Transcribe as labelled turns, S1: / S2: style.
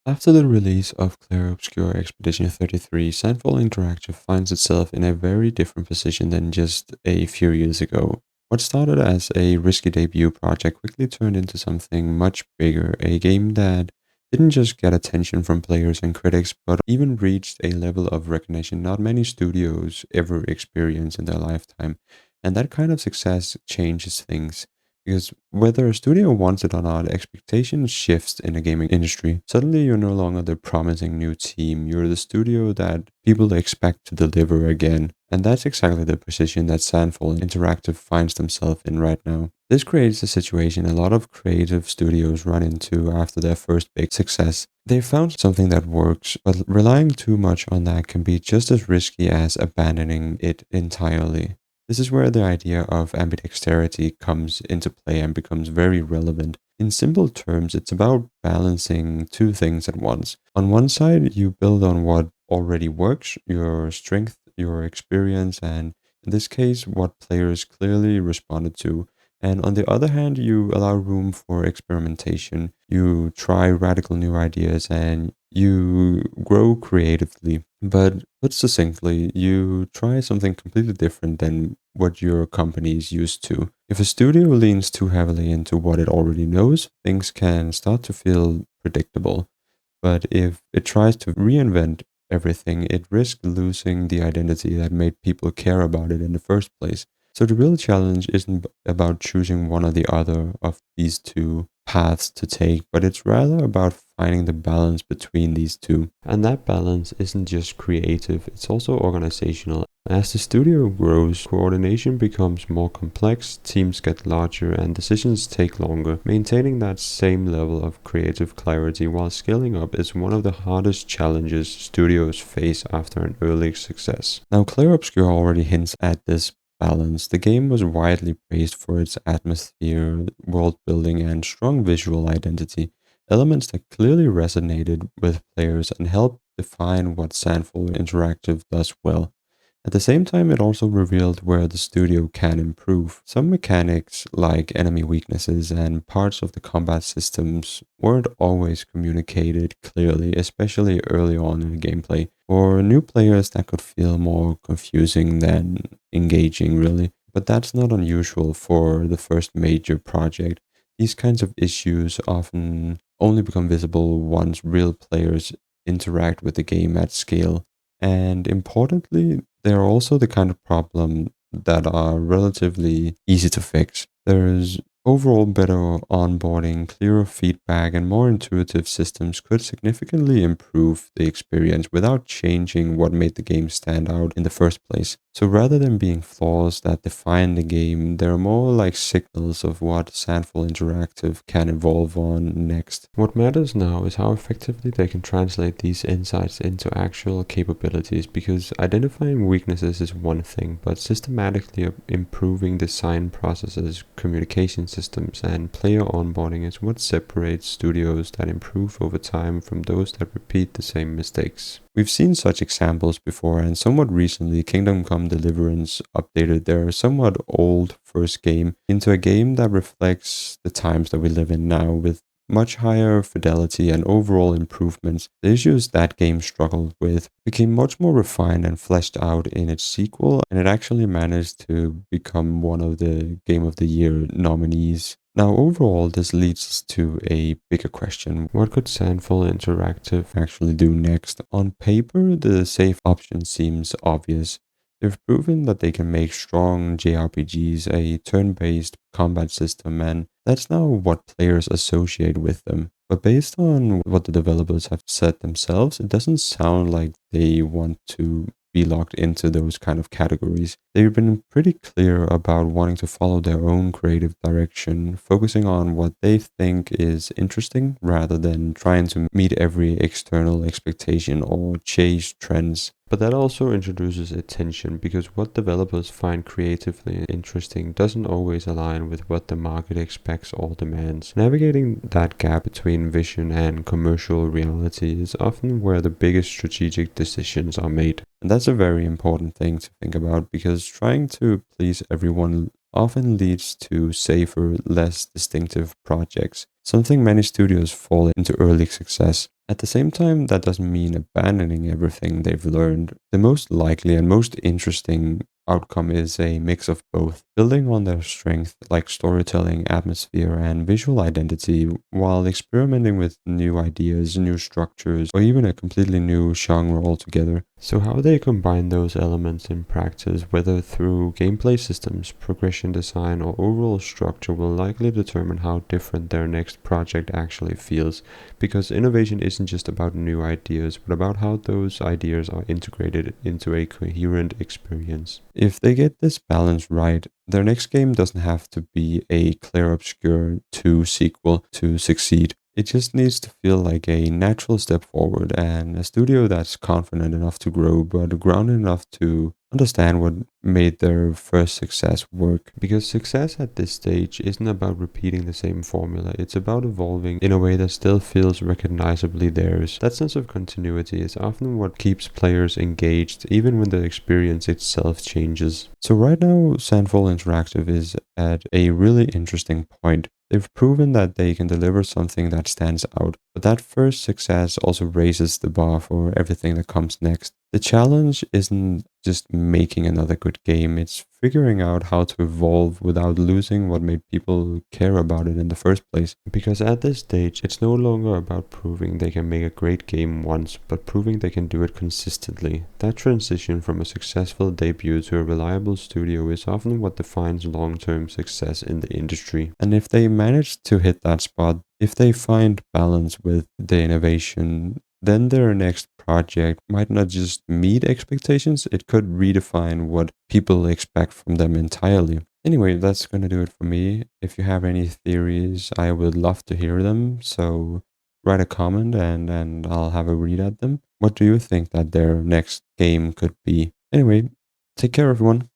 S1: After the release of Clair Obscur Expedition 33, Sandfall Interactive finds itself in a very different position than just a few years ago. What started as a risky debut project quickly turned into something much bigger, a game that didn't just get attention from players and critics, but even reached a level of recognition not many studios ever experience in their lifetime. And that kind of success changes things. Because whether a studio wants it or not, expectations shifts in the gaming industry. Suddenly you're no longer the promising new team. You're the studio that people expect to deliver again. And that's exactly the position that Sandfall Interactive finds themselves in right now. This creates a situation a lot of creative studios run into after their first big success. They found something that works, but relying too much on that can be just as risky as abandoning it entirely. This is where the idea of ambidexterity comes into play and becomes very relevant. In simple terms, it's about balancing two things at once. On one side, you build on what already works, your strength, your experience, and in this case, what players clearly responded to. And on the other hand, you allow room for experimentation. You try radical new ideas and you grow creatively. But put succinctly, you try something completely different than what your company is used to. If a studio leans too heavily into what it already knows, things can start to feel predictable. But if it tries to reinvent everything, it risks losing the identity that made people care about it in the first place. So the real challenge isn't about choosing one or the other of these two paths to take, but it's rather about finding the balance between these two. And that balance isn't just creative, it's also organizational. As the studio grows, coordination becomes more complex, teams get larger, and decisions take longer. Maintaining that same level of creative clarity while scaling up is one of the hardest challenges studios face after an early success. Now, Clair Obscur already hints at this balance. The game was widely praised for its atmosphere, world building, and strong visual identity, elements that clearly resonated with players and helped define what Sandfall Interactive does well. At the same time, it also revealed where the studio can improve. Some mechanics, like enemy weaknesses and parts of the combat systems, weren't always communicated clearly, especially early on in the gameplay. For new players, that could feel more confusing than engaging, really. But that's not unusual for the first major project. These kinds of issues often only become visible once real players interact with the game at scale. And importantly, they're also the kind of problem that are relatively easy to fix. There's overall better onboarding, clearer feedback, and more intuitive systems could significantly improve the experience without changing what made the game stand out in the first place. So rather than being flaws that define the game, they're more like signals of what Sandfall Interactive can evolve on next. What matters now is how effectively they can translate these insights into actual capabilities, because identifying weaknesses is one thing, but systematically improving design processes, communication systems, and player onboarding is what separates studios that improve over time from those that repeat the same mistakes. We've seen such examples before, and somewhat recently, Kingdom Come Deliverance updated their somewhat old first game into a game that reflects the times that we live in now, with much higher fidelity and overall improvements. The issues that game struggled with became much more refined and fleshed out in its sequel, and it actually managed to become one of the Game of the Year nominees. Now, overall, this leads us to a bigger question. What could Sandfall Interactive actually do next? On paper, the safe option seems obvious. They've proven that they can make strong JRPGs, a turn-based combat system, and that's now what players associate with them. But based on what the developers have said themselves, it doesn't sound like they want to be locked into those kind of categories. They've been pretty clear about wanting to follow their own creative direction, focusing on what they think is interesting rather than trying to meet every external expectation or chase trends. But that also introduces a tension, because what developers find creatively interesting doesn't always align with what the market expects or demands. Navigating that gap between vision and commercial reality is often where the biggest strategic decisions are made. And that's a very important thing to think about, because trying to please everyone often leads to safer, less distinctive projects, something many studios fall into early success. At the same time, that doesn't mean abandoning everything they've learned. The most likely and most interesting outcome is a mix of both, building on their strength like storytelling, atmosphere, and visual identity, while experimenting with new ideas, new structures, or even a completely new genre altogether. So, how they combine those elements in practice, whether through gameplay systems, progression design, or overall structure, will likely determine how different their next project actually feels. Because innovation isn't just about new ideas, but about how those ideas are integrated into a coherent experience. If they get this balance right, their next game doesn't have to be a Clair Obscur 2 sequel to succeed. It just needs to feel like a natural step forward and a studio that's confident enough to grow, but grounded enough to understand what made their first success work. Because success at this stage isn't about repeating the same formula, it's about evolving in a way that still feels recognizably theirs. That sense of continuity is often what keeps players engaged, even when the experience itself changes. So, right now, Sandfall Interactive is at a really interesting point. They've proven that they can deliver something that stands out, but that first success also raises the bar for everything that comes next. The challenge isn't just making another good game, it's figuring out how to evolve without losing what made people care about it in the first place. Because at this stage, it's no longer about proving they can make a great game once, but proving they can do it consistently. That transition from a successful debut to a reliable studio is often what defines long-term success in the industry. And if they manage to hit that spot, if they find balance with the innovation, then their next project might not just meet expectations, it could redefine what people expect from them entirely. Anyway, that's going to do it for me. If you have any theories, I would love to hear them. So write a comment and I'll have a read at them. What do you think that their next game could be? Anyway, take care, everyone.